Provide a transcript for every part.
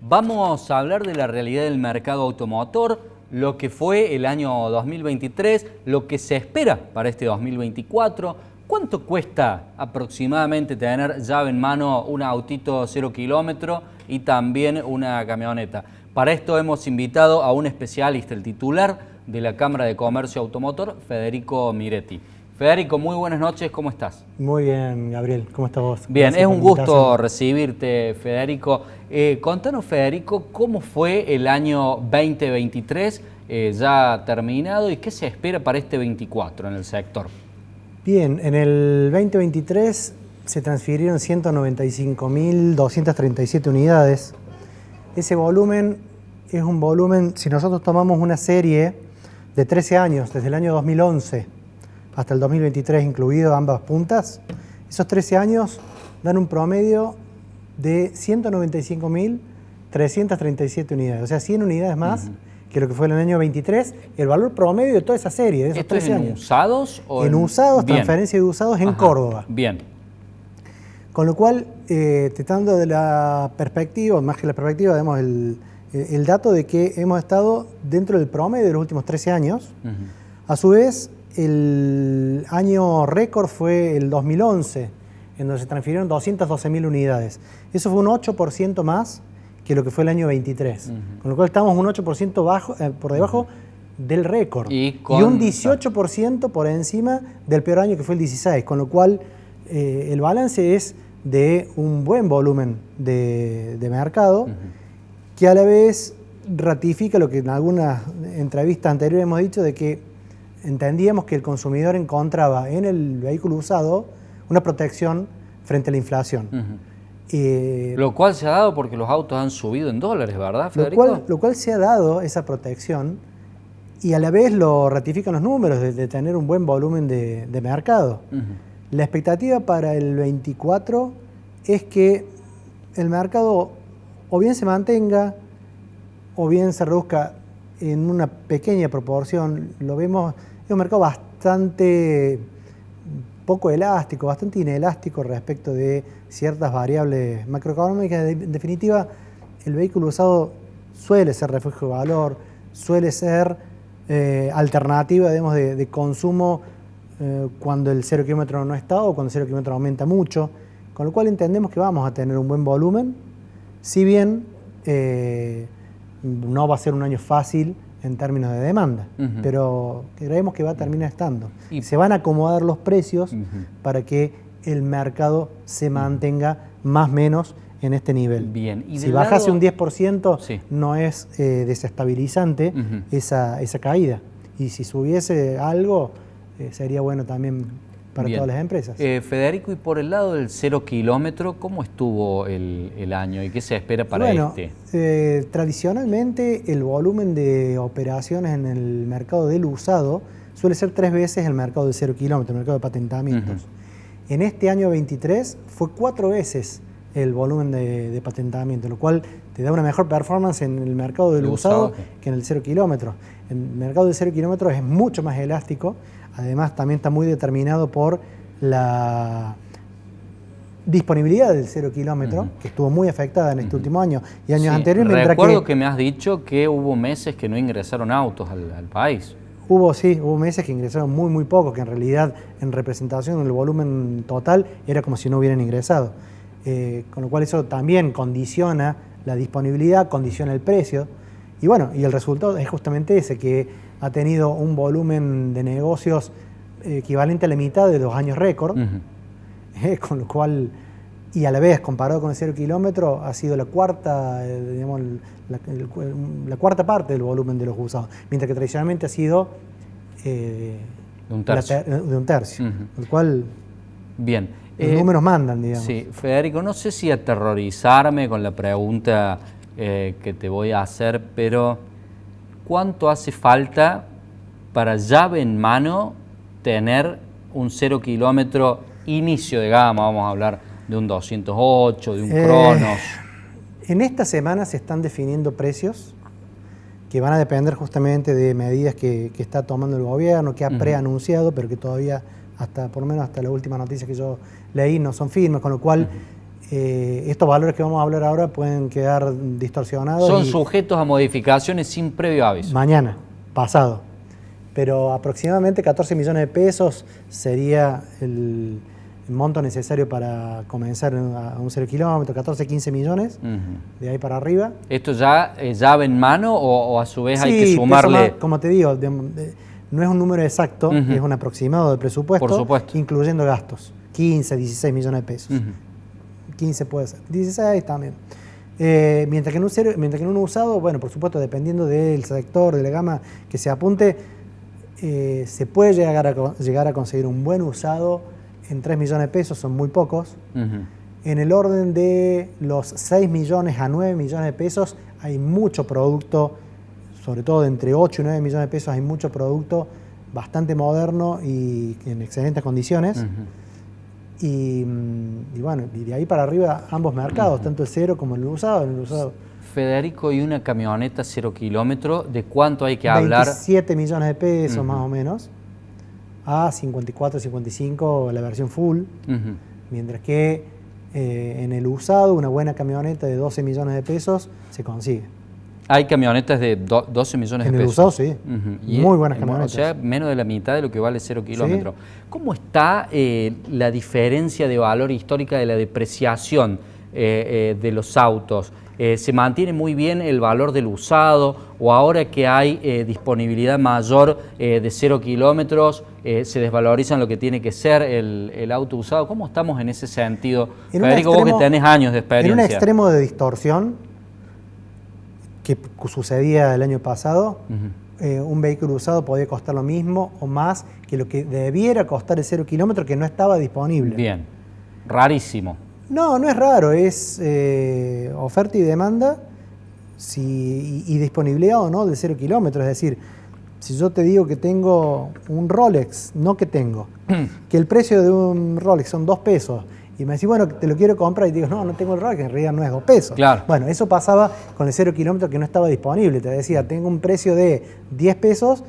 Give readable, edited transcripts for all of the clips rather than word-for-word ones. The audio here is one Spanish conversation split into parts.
Vamos a hablar de la realidad del mercado automotor, lo que fue el año 2023, lo que se espera para este 2024. ¿Cuánto cuesta aproximadamente tener llave en mano un autito 0 kilómetro y también una camioneta? Para esto hemos invitado a un especialista, el titular de la Cámara de Comercio Automotor, Federico Miretti. Federico, muy buenas noches, ¿cómo estás? Muy bien, Gabriel, ¿cómo estás vos? Bien, Gracias es por un la gusto invitación. recibirte, Federico. Contanos, Federico, ¿cómo fue el año 2023 ya terminado y qué se espera para este 24 en el sector? Bien, en el 2023 se transfirieron 195.237 unidades. Ese volumen es un volumen, si nosotros tomamos una serie de 13 años, desde el año 2011 hasta el 2023, incluido ambas puntas, esos 13 años dan un promedio de 195.337 unidades, o sea, 100 unidades más que lo que fue en el año 23, el valor promedio de toda esa serie, de esos 13 años. ¿Esto es en usados? O en usados, Bien. transferencia de usados en Córdoba. Bien. Con lo cual, tratando de la perspectiva, más que la perspectiva, digamos, el dato de que hemos estado dentro del promedio de los últimos 13 años. A su vez, el año récord fue el 2011, en donde se transfirieron 212.000 unidades. Eso fue un 8% más que lo que fue el año 23. Con lo cual estamos un 8% por debajo del récord. Y un 18% por encima del peor año que fue el 16. Con lo cual el balance es de un buen volumen de mercado, que a la vez ratifica lo que en algunas entrevistas anteriores hemos dicho, de que entendíamos que el consumidor encontraba en el vehículo usado una protección frente a la inflación. Lo cual se ha dado porque los autos han subido en dólares, ¿verdad, Federico? Lo cual se ha dado esa protección, y a la vez lo ratifican los números de tener un buen volumen de mercado. La expectativa para el 24 es que el mercado o bien se mantenga o bien se reduzca en una pequeña proporción. Lo vemos, es un mercado bastante poco elástico, bastante inelástico respecto de ciertas variables macroeconómicas. En definitiva, el vehículo usado suele ser refugio de valor, suele ser alternativa, digamos, de consumo cuando el 0 kilómetro no está o cuando el 0 kilómetro aumenta mucho, con lo cual entendemos que vamos a tener un buen volumen, si bien no va a ser un año fácil en términos de demanda, pero creemos que va a terminar estando. Y se van a acomodar los precios para que el mercado se mantenga más o menos en este nivel. Bien. ¿Y si bajase un 10%, no es desestabilizante esa caída. Y si subiese algo, sería bueno también para todas las empresas. Federico, y por el lado del 0 kilómetro, ¿cómo estuvo el año y qué se espera para este? Tradicionalmente el volumen de operaciones en el mercado del usado suele ser 3 veces el mercado del 0 kilómetro, el mercado de patentamientos. En este año 23 fue 4 veces el volumen de patentamiento, lo cual te da una mejor performance en el mercado del usado que en el 0 kilómetro. El mercado del 0 kilómetro es mucho más elástico. Además, también está muy determinado por la disponibilidad del 0 kilómetro, que estuvo muy afectada en este último año y años anteriores. Recuerdo que me has dicho que hubo meses que no ingresaron autos al país. Hubo meses que ingresaron muy pocos, que en realidad en representación del volumen total era como si no hubieran ingresado. Con lo cual eso también condiciona la disponibilidad, condiciona el precio. Y bueno, y el resultado es justamente ese, que ha tenido un volumen de negocios equivalente a la mitad de los años récord, con lo cual, y a la vez, comparado con el 0 kilómetro, ha sido la cuarta, digamos, la cuarta parte del volumen de los usados, mientras que tradicionalmente ha sido de un tercio. Con lo cual, bien. Los números mandan, digamos. Sí, Federico, no sé si aterrorizarme con la pregunta que te voy a hacer, pero ¿cuánto hace falta para llave en mano tener un 0 kilómetro inicio de gama? Vamos a hablar de un 208, de un Cronos. En esta semana se están definiendo precios que van a depender justamente de medidas que está tomando el gobierno, que ha preanunciado, pero que todavía, por lo menos hasta la última noticia que yo leí, no son firmes, con lo cual estos valores que vamos a hablar ahora pueden quedar distorsionados. Son sujetos a modificaciones sin previo aviso. Mañana, pasado. Pero aproximadamente 14 millones de pesos sería el monto necesario para comenzar a un 0 kilómetro, 14, 15 millones, de ahí para arriba. ¿Esto ya llave en mano o a su vez Sí, hay que sumarle? como te digo, no es un número exacto, es un aproximado del presupuesto, Por supuesto. incluyendo gastos. 15, 16 millones de pesos. 15 puede ser, 16 también. Mientras que en un usado, bueno, por supuesto, dependiendo del sector, de la gama que se apunte, se puede llegar a conseguir un buen usado en 3 millones de pesos, son muy pocos. En el orden de los 6 millones a 9 millones de pesos hay mucho producto, sobre todo de entre 8 y 9 millones de pesos hay mucho producto bastante moderno y en excelentes condiciones. Y bueno, y de ahí para arriba ambos mercados, tanto el cero como el usado. Federico, ¿y una camioneta 0 kilómetros? ¿De cuánto hay que hablar? 27 millones de pesos más o menos, a 54, 55 la versión full, mientras que en el usado una buena camioneta de 12 millones de pesos se consigue. Hay camionetas de 12 millones de pesos. En el usado sí, muy buenas camionetas. O sea, menos de la mitad de lo que vale 0 kilómetros. ¿Sí? ¿Cómo está la diferencia de valor histórica de la depreciación de los autos? ¿Se mantiene muy bien el valor del usado o ahora que hay disponibilidad mayor de 0 kilómetros se desvalorizan lo que tiene que ser el auto usado? ¿Cómo estamos en ese sentido? Federico, vos que tenés años de experiencia. En un extremo de distorsión que sucedía el año pasado, un vehículo usado podía costar lo mismo o más que lo que debiera costar el 0 kilómetros que no estaba disponible. Bien, rarísimo. No, no es raro, es oferta y demanda y disponibilidad o no del 0 kilómetros. Es decir, si yo te digo que tengo un Rolex, no que tengo, que el precio de un Rolex son 2 pesos, y me decís, bueno, te lo quiero comprar, y te digo, no tengo el Rolex, en realidad no es 2 pesos. Claro. Bueno, eso pasaba con el 0 kilómetros que no estaba disponible. Te decía, tengo un precio de 10 pesos,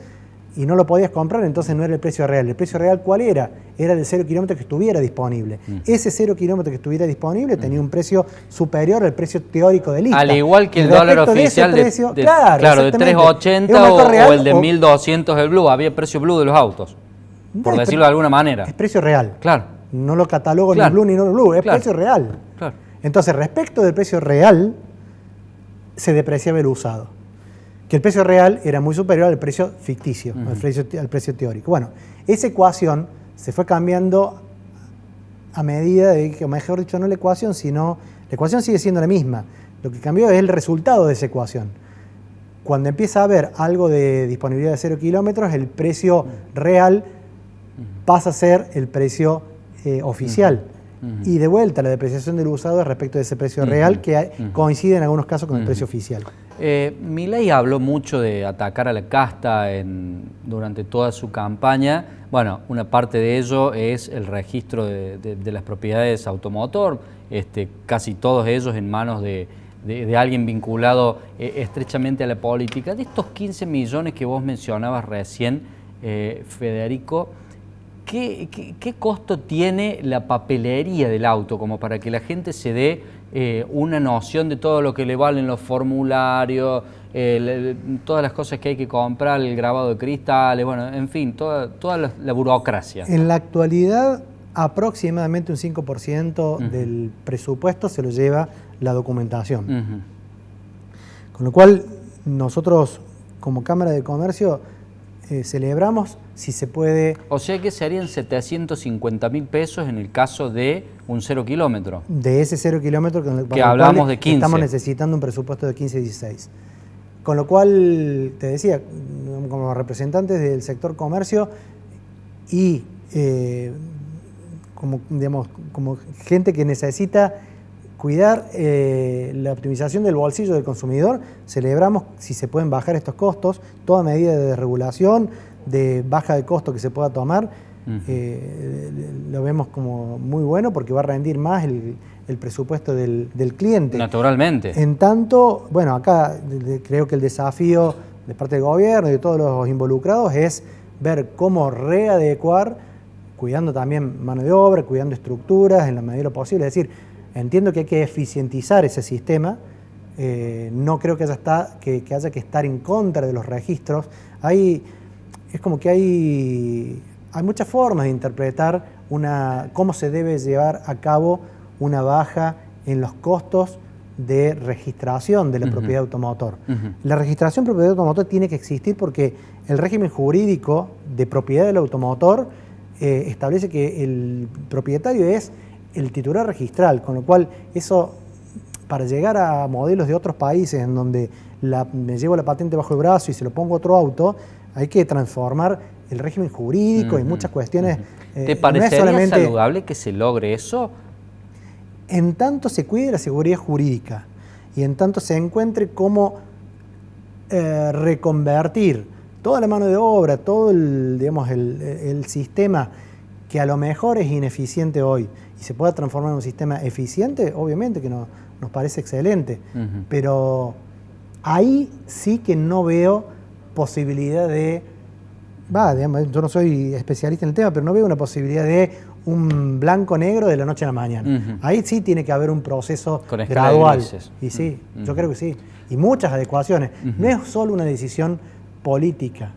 y no lo podías comprar, entonces no era el precio real. ¿El precio real cuál era? Era el 0 kilómetros que estuviera disponible. Ese 0 kilómetros que estuviera disponible tenía un precio superior al precio teórico de lista. Al igual que el dólar oficial de 3.80 o el de 1.200 el Blue. Había precio Blue de los autos, por decirlo de alguna manera. Es precio real. Claro. No lo catalogo ni Blue ni no Blue, es precio real. Claro. Entonces, respecto del precio real, se depreciaba el usado. Que el precio real era muy superior al precio ficticio, al precio teórico. Bueno, esa ecuación se fue cambiando a medida de que, mejor dicho, no la ecuación, sino la ecuación sigue siendo la misma. Lo que cambió es el resultado de esa ecuación. Cuando empieza a haber algo de disponibilidad de 0 kilómetros, el precio real pasa a ser el precio oficial. Y de vuelta, la depreciación del usado respecto de ese precio real, que coincide en algunos casos con el precio oficial. Milei habló mucho de atacar a la casta durante toda su campaña. Bueno, una parte de ello es el registro de las propiedades automotor, casi todos ellos en manos de alguien vinculado estrechamente a la política. De estos 15 millones que vos mencionabas recién, Federico, ¿qué costo tiene la papelería del auto como para que la gente se dé una noción de todo lo que le valen los formularios, todas las cosas que hay que comprar, el grabado de cristales, bueno, en fin, toda la burocracia? En la actualidad, aproximadamente un 5% del presupuesto se lo lleva la documentación. Con lo cual, nosotros como Cámara de Comercio celebramos si se puede... O sea que serían 750.000 pesos en el caso de un 0 kilómetro. De ese 0 kilómetro que hablamos de 15. Estamos necesitando un presupuesto de 15-16. Con lo cual, te decía, como representantes del sector comercio y como gente que necesita cuidar la optimización del bolsillo del consumidor, celebramos si se pueden bajar estos costos, toda medida de regulación, de baja de costo que se pueda tomar, lo vemos como muy bueno porque va a rendir más el presupuesto del cliente. Naturalmente. En tanto, bueno, acá creo que el desafío de parte del gobierno y de todos los involucrados es ver cómo readecuar, cuidando también mano de obra, cuidando estructuras en la medida de lo posible. Es decir, Entiendo que hay que eficientizar ese sistema. No creo que haya que estar en contra de los registros. Es como que hay muchas formas de interpretar cómo se debe llevar a cabo una baja en los costos de registración de la propiedad automotor. La registración de propiedad automotor tiene que existir porque el régimen jurídico de propiedad del automotor establece que el propietario es el titular registral, con lo cual eso, para llegar a modelos de otros países en donde me llevo la patente bajo el brazo y se lo pongo a otro auto, hay que transformar el régimen jurídico y muchas cuestiones. ¿Te parecería saludable que se logre eso? En tanto se cuide la seguridad jurídica y en tanto se encuentre cómo reconvertir toda la mano de obra, todo el sistema que a lo mejor es ineficiente hoy y se pueda transformar en un sistema eficiente, obviamente que nos parece excelente, pero ahí sí que no veo posibilidad yo no soy especialista en el tema, pero no veo una posibilidad de un blanco-negro de la noche a la mañana. Ahí sí tiene que haber un proceso gradual. Y sí, yo creo que sí. Y muchas adecuaciones. No es solo una decisión política.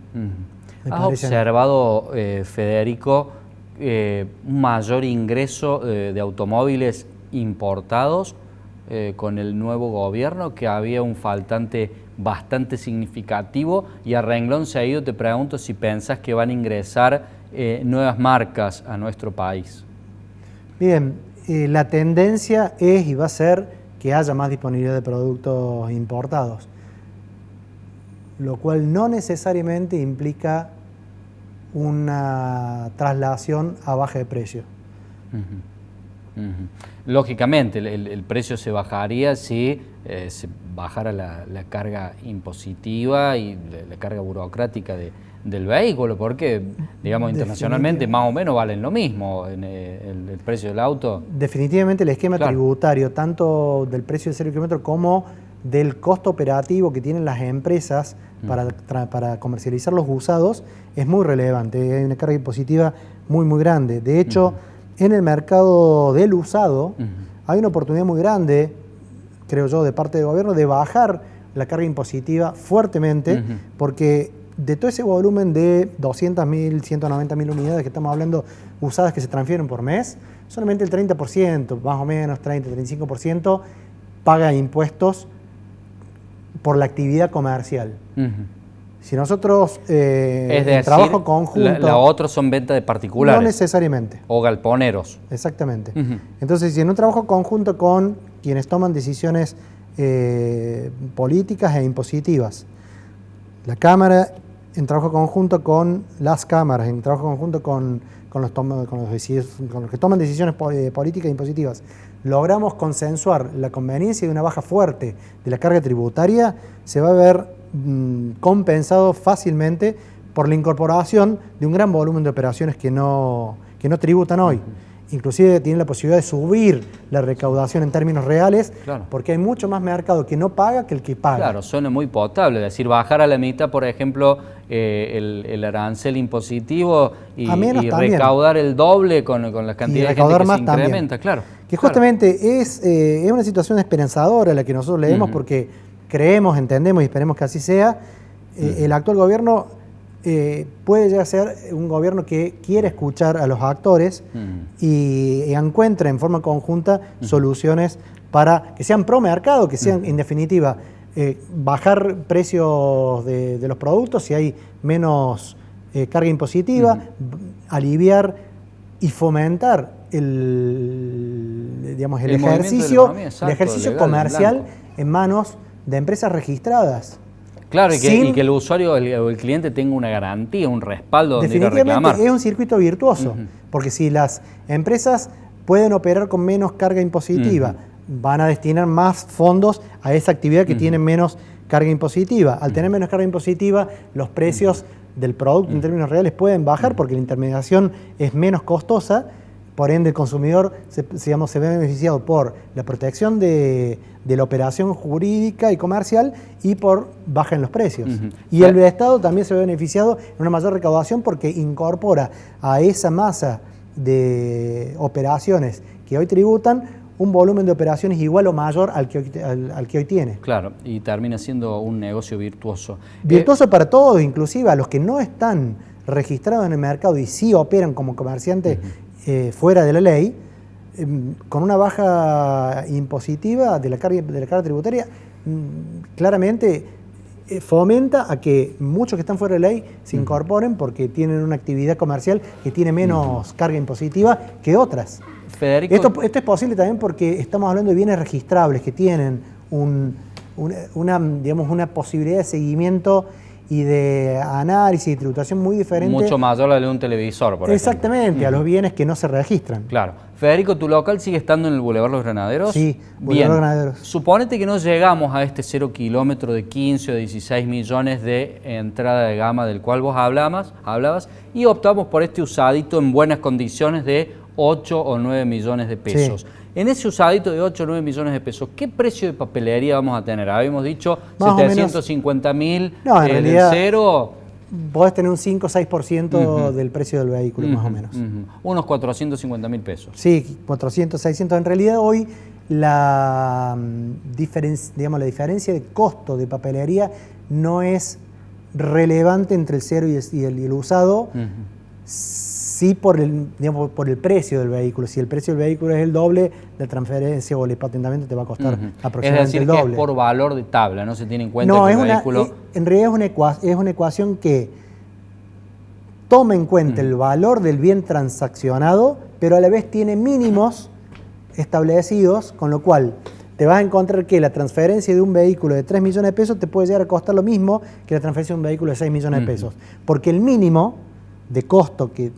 ¿Has observado, Federico, un mayor ingreso de automóviles importados con el nuevo gobierno, que había un faltante bastante significativo? Y a renglón seguido te pregunto si pensás que van a ingresar nuevas marcas a nuestro país. Bien, la tendencia es y va a ser que haya más disponibilidad de productos importados, lo cual no necesariamente implica una traslación a baja de precio. Lógicamente, el precio se bajaría si se bajara la carga impositiva y la carga burocrática del vehículo, porque, digamos, internacionalmente más o menos valen lo mismo en el precio del auto. Definitivamente el esquema tributario, tanto del precio del 0 kilómetro como del costo operativo que tienen las empresas para comercializar los usados, es muy relevante. Hay una carga impositiva muy, muy grande. De hecho, en el mercado del usado hay una oportunidad muy grande, creo yo, de parte del gobierno, de bajar la carga impositiva fuertemente, porque de todo ese volumen de 200.000, 190.000 unidades que estamos hablando usadas que se transfieren por mes, solamente el 30%, más o menos 30-35%, paga impuestos por la actividad comercial. Si nosotros es decir, trabajo conjunto... Los otros son ventas de particulares. No necesariamente. O galponeros. Exactamente. Entonces, si en un trabajo conjunto con quienes toman decisiones políticas e impositivas, la Cámara en trabajo conjunto con las cámaras, en trabajo conjunto con los que toman decisiones políticas e impositivas, logramos consensuar la conveniencia de una baja fuerte de la carga tributaria, se va a ver compensado fácilmente por la incorporación de un gran volumen de operaciones que no tributan hoy. Inclusive tienen la posibilidad de subir la recaudación en términos reales, porque hay mucho más mercado que no paga que el que paga. Claro, suena muy potable, es decir, bajar a la mitad, por ejemplo, el arancel impositivo y recaudar el doble con la cantidad de gente que se incrementa. Claro, que justamente es una situación esperanzadora la que nosotros leemos, porque creemos, entendemos y esperemos que así sea. El actual gobierno puede llegar a ser un gobierno que quiere escuchar a los actores y encuentre en forma conjunta soluciones para que sean pro mercado, que sean, en definitiva, bajar precios de los productos si hay menos carga impositiva, aliviar y fomentar el ejercicio comercial en manos de empresas registradas. Claro, y que el usuario o el cliente tenga una garantía, un respaldo donde ir a reclamar. Definitivamente es un circuito virtuoso, porque si las empresas pueden operar con menos carga impositiva, van a destinar más fondos a esa actividad que tiene menos carga impositiva. Al tener menos carga impositiva, los precios del producto en términos reales pueden bajar porque la intermediación es menos costosa. Por ende, el consumidor se ve beneficiado por la protección de la operación jurídica y comercial y por baja en los precios. Y el Estado también se ve beneficiado en una mayor recaudación porque incorpora a esa masa de operaciones que hoy tributan un volumen de operaciones igual o mayor al que hoy tiene. Claro, y termina siendo un negocio virtuoso. Virtuoso para todos, inclusive a los que no están registrados en el mercado y sí operan como comerciantes fuera de la ley, con una baja impositiva de la carga tributaria, claramente fomenta a que muchos que están fuera de la ley se incorporen porque tienen una actividad comercial que tiene menos carga impositiva que otras. Federico, Esto es posible también porque estamos hablando de bienes registrables que tienen una posibilidad de seguimiento y de análisis y tributación muy diferente. mucho mayor a la de un televisor, por ejemplo. Exactamente, a los bienes que no se registran. Claro. Federico, ¿tu local sigue estando en el Boulevard Los Granaderos? Sí, Bien. Boulevard Los Granaderos. Suponete que no llegamos a este 0 kilómetro de 15 o 16 millones de entrada de gama del cual vos hablabas y optamos por este usadito en buenas condiciones de 8 o 9 millones de pesos. Sí. En ese usadito de 8 o 9 millones de pesos, ¿qué precio de papelería vamos a tener? Habíamos dicho 750.000 del cero. Podés tener un 5 o 6% del precio del vehículo, más o menos. Unos 450.000 pesos. Sí, 400, 600. En realidad hoy la diferencia de costo de papelería no es relevante entre el cero y el usado. Sí por el precio del vehículo. Si el precio del vehículo es el doble, la transferencia o el patentamiento te va a costar aproximadamente el doble. Es decir, que es por valor de tabla, no se tiene en cuenta que el vehículo... En realidad es una ecuación que toma en cuenta el valor del bien transaccionado, pero a la vez tiene mínimos establecidos, con lo cual te vas a encontrar que la transferencia de un vehículo de 3 millones de pesos te puede llegar a costar lo mismo que la transferencia de un vehículo de 6 millones de pesos. Porque el mínimo de costo que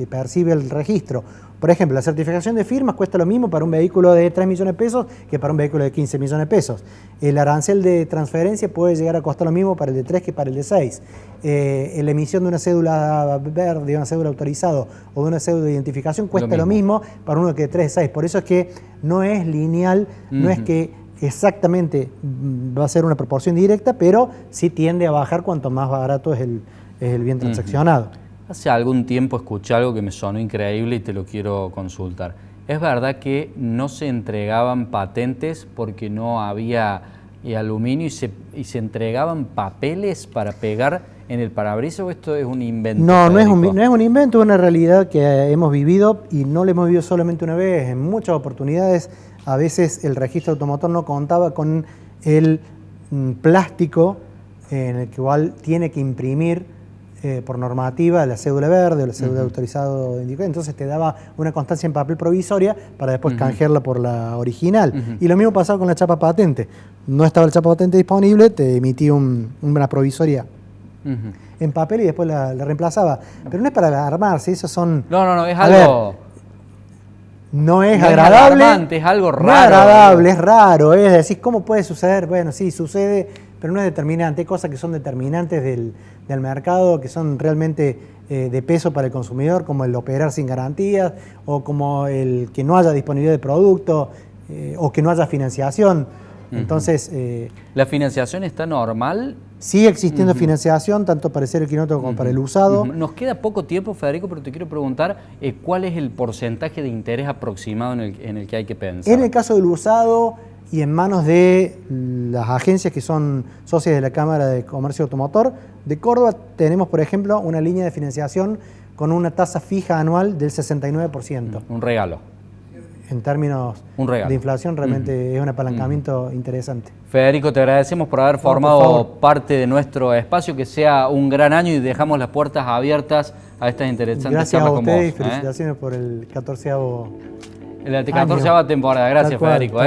percibe el registro, por ejemplo, la certificación de firmas cuesta lo mismo para un vehículo de 3 millones de pesos que para un vehículo de 15 millones de pesos. El arancel de transferencia puede llegar a costar lo mismo para el de 3 que para el de 6. La emisión de una cédula verde, de una cédula autorizada o de una cédula de identificación cuesta lo mismo para uno que de 3 de 6. Por eso es que no es lineal, no es que exactamente va a ser una proporción directa, pero sí tiende a bajar cuanto más barato es el bien transaccionado. Hace algún tiempo escuché algo que me sonó increíble y te lo quiero consultar. ¿Es verdad que no se entregaban patentes porque no había aluminio y se entregaban papeles para pegar en el parabrisas o esto es un invento? No es un invento, es una realidad que hemos vivido y no lo hemos vivido solamente una vez, en muchas oportunidades. A veces el registro automotor no contaba con el plástico en el que igual tiene que imprimir por normativa la cédula verde o la cédula autorizada de indicado, entonces te daba una constancia en papel provisoria para después canjearla por la original. Y lo mismo pasaba con la chapa patente. No estaba la chapa patente disponible, te emitía una provisoria en papel y después la reemplazaba. Pero no es para alarmarse, eso son... No, es algo... No es agradable. Es algo raro. No es agradable, es raro. Es decir, ¿cómo puede suceder? Bueno, sí, sucede, pero no es determinante. Hay cosas que son determinantes del mercado, que son realmente de peso para el consumidor, como el operar sin garantías, o como el que no haya disponibilidad de producto, o que no haya financiación. Entonces... ¿La financiación está normal? Sigue existiendo financiación, tanto para el cero kilómetro como para el usado. Nos queda poco tiempo, Federico, pero te quiero preguntar cuál es el porcentaje de interés aproximado en el que hay que pensar. En el caso del usado y en manos de las agencias que son socias de la Cámara de Comercio Automotor de Córdoba, tenemos, por ejemplo, una línea de financiación con una tasa fija anual del 69%. Un regalo. En términos de inflación, realmente es un apalancamiento interesante. Federico, te agradecemos por haber formado parte de nuestro espacio, que sea un gran año y dejamos las puertas abiertas a estas interesantes charlas con vos. Gracias a ustedes y felicitaciones por el 14º La 14ª temporada. Gracias, Federico.